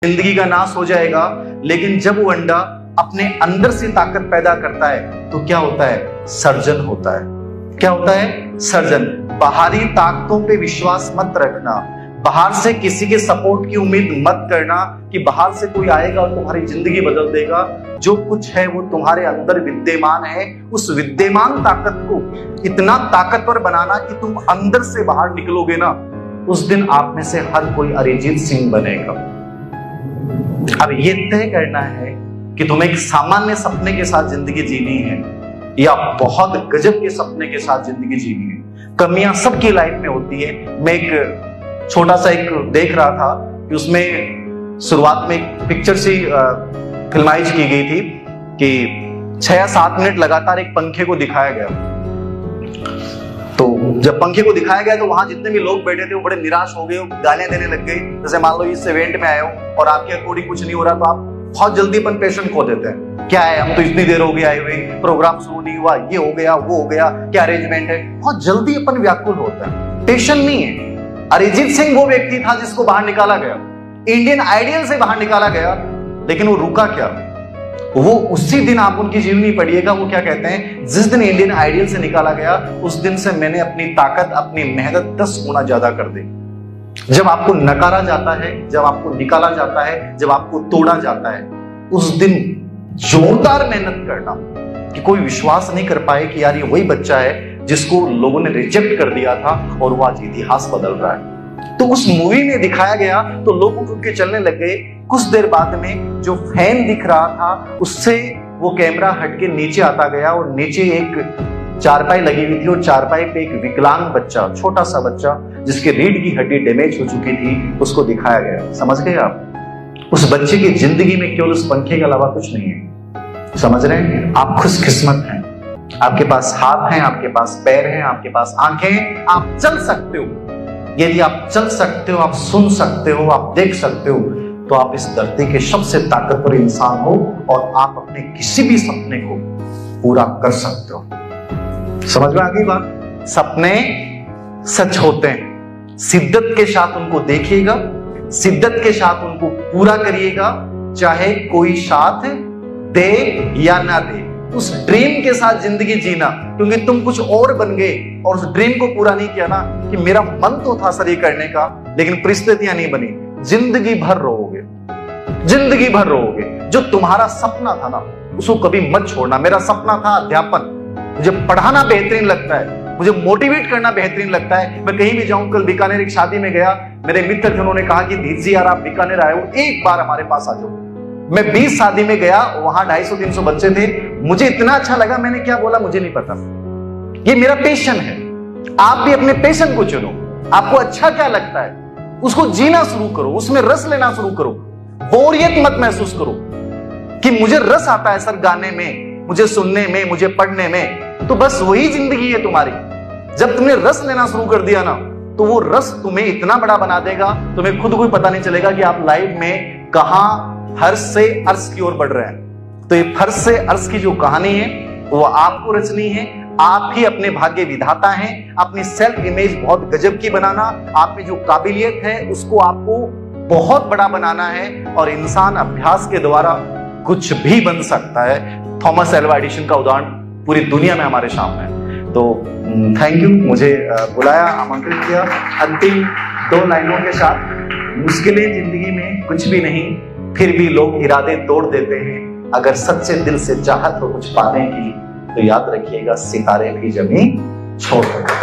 जिंदगी का नाश हो जाएगा। लेकिन जब वो अंडा अपने अंदर से ताकत पैदा करता है तो क्या होता है? सर्जन होता है। क्या होता है? सर्जन। बाहरी ताकतों पे विश्वास मत रखना, बाहर से किसी के सपोर्ट की उम्मीद मत करना कि बाहर से कोई आएगा और तुम्हारी जिंदगी बदल देगा। जो कुछ है वो तुम्हारे अंदर विद्यमान है। उस विद्यमान ताकत को इतना ताकतवर बनाना कि तुम अंदर से बाहर निकलोगे ना, उस दिन आप में से हर कोई अरिजीत सिंह बनेगा। अब ये तय करना है कि तुम्हें एक सामान्य सपने के साथ जिंदगी जीनी है या बहुत गजब के सपने के साथ जिंदगी जीनी है। कमियां सबकी लाइफ में होती है। मैं एक छोटा सा एक देख रहा था कि उसमें शुरुआत में एक पिक्चर सी फिल्माइश की गई थी कि 6 या 7 मिनट लगातार एक पंखे को दिखाया गया। तो जब पंखे को दिखाया गया तो वहां जितने भी लोग बैठे थे वो बड़े निराश हो गए, गालियां देने लग गए। जैसे मान लो इस इवेंट में आए हो और आपके अकॉर्डिंग कुछ नहीं हो रहा तो आप बहुत जल्दी अपन पेशेंट खो देते हैं। क्या है, हम तो इतनी देर हो गई आए हुए, प्रोग्राम शुरू नहीं हुआ, ये हो गया वो हो गया, क्या अरेंजमेंट है। बहुत जल्दी अपन व्याकुल होता है, पेशेंट नहीं है। अरिजीत सिंह वो व्यक्ति था जिसको बाहर निकाला गया, इंडियन आइडियल से बाहर निकाला गया, लेकिन वो रुका क्या? वो उसी दिन आप उनकी जीवनी पढ़िएगा, वो क्या कहते हैं, जिस दिन इंडियन आइडियल से निकाला गया उस दिन से मैंने अपनी ताकत, अपनी मेहनत 10 गुना ज्यादा कर दी। जब आपको नकारा जाता है, जब आपको निकाला जाता है, जब आपको तोड़ा जाता है, उस दिन जोरदार मेहनत करना कि कोई विश्वास नहीं कर पाए कि यार ये वही बच्चा है जिसको लोगों ने रिजेक्ट कर दिया था और वो आज इतिहास बदल रहा है। तो उस मूवी में दिखाया गया तो लोग उठ के चलने लग गए। कुछ देर बाद में जो फैन दिख रहा था उससे वो कैमरा हट के नीचे आता गया और नीचे एक चारपाई लगी हुई थी और चारपाई पे एक विकलांग बच्चा, छोटा सा बच्चा जिसके रीढ़ की हड्डी डैमेज हो चुकी थी, उसको दिखाया गया। समझ गए आप? उस बच्चे की जिंदगी में केवल उस पंखे के अलावा कुछ नहीं है। समझ रहे हैं? आप खुशकिस्मत हैं, आपके पास हाथ हैं, आपके पास पैर हैं, आपके पास आंखें हैं, आप चल सकते हो। यदि आप चल सकते हो, आप सुन सकते हो, आप देख सकते हो, तो आप इस धरती के सबसे ताकतवर इंसान हो और आप अपने किसी भी सपने को पूरा कर सकते हो। समझ में आ गई बात? सपने सच होते हैं, शिद्दत के साथ उनको देखिएगा, शिद्दत के साथ उनको पूरा करिएगा, चाहे कोई साथ दे या ना दे। उस ड्रीम के साथ जिंदगी जीना, क्योंकि तुम कुछ और बन गए और उस ड्रीम को पूरा नहीं किया ना कि मेरा मन तो था सर ये करने का, लेकिन परिस्थितियां नहीं बनी। जिंदगी भर रोओगे, जिंदगी भर रोओगे। जो तुम्हारा सपना था ना उसको कभी मत छोड़ना। मेरा सपना था अध्यापन, मुझे पढ़ाना बेहतरीन लगता है, मुझे मोटिवेट करना बेहतरीन लगता है। मैं कहीं भी जाऊं, कल बीकानेर एक शादी में गया, मेरे मित्र थे, उन्होंने कहा कि दीदी यार आप बीकानेर आए हो, एक बार हमारे पास आ जाओ। मैं 20 शादी में गया, वहां 250-300 बच्चे थे, मुझे इतना अच्छा लगा, मैंने क्या बोला मुझे नहीं पता। ये मेरा पैशन है। आप भी अपने पैशन को चुनो। आपको अच्छा क्या लगता है उसको जीना शुरू करो, उसमें रस लेना शुरू करो। बोरियत मत महसूस करो कि मुझे रस आता है सर गाने में, मुझे सुनने में, मुझे पढ़ने में, तो बस वही जिंदगी है तुम्हारी। जब तुमने रस लेना शुरू कर दिया ना तो वो रस तुम्हें इतना बड़ा बना देगा, तुम्हें खुद को पता नहीं चलेगा कि आप लाइफ में कहां हर्ष से अर्श की ओर बढ़ रहे हैं। तो ये फर्श से अर्श की जो कहानी है वो आपको रचनी है। आप ही अपने भाग्य विधाता हैं। अपनी सेल्फ इमेज बहुत गजब की बनाना, आप में जो काबिलियत है उसको आपको बहुत बड़ा बनाना है और इंसान अभ्यास के द्वारा कुछ भी बन सकता है। थॉमस एल्वा एडिसन का उदाहरण पूरी दुनिया में हमारे सामने है। तो थैंक यू, मुझे बुलाया, आमंत्रित किया। अंतिम 2 लाइनों के साथ, मुश्किलें जिंदगी में कुछ भी नहीं, फिर भी लोग इरादे तोड़ देते हैं। अगर सच्चे दिल से चाहत हो कुछ पाने की तो याद रखिएगा सितारे भी जमीन छोड़ देते हैं।